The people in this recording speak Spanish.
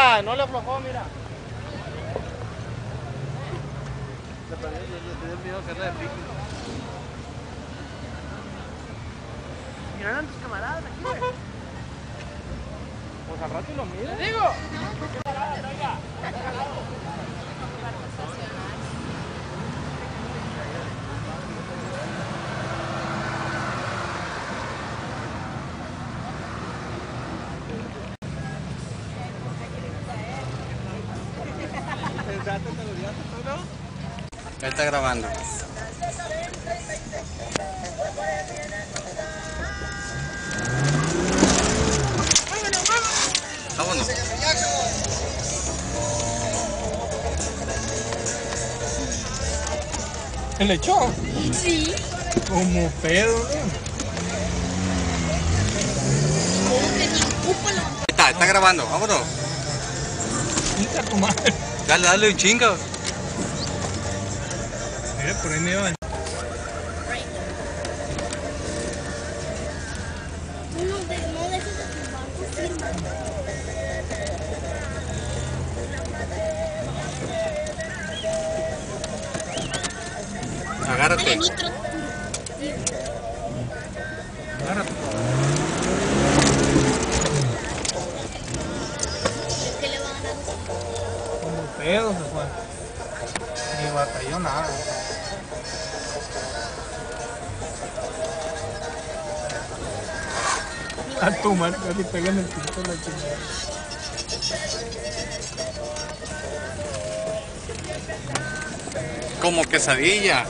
Mira, no le aflojó, mira. Le tenía miedo que anda de pico. Mira, eran tus camaradas aquí, güey. Pues al rato lo mira. ¡Te digo! Él está grabando. Vámonos. ¿Se le echó? Sí. Como pedo, ¿no? Está grabando, vámonos. Hija tu madre. Dale un chingo. Mira, por ahí me iban. No dejes de filmar tu firma. Agárrate. Nitro. Agárrate. ¿Qué le van a dar? Como pedo se fue. Ni batalló nada. A tu madre, casi pega en el piso la chingada. Como quesadilla.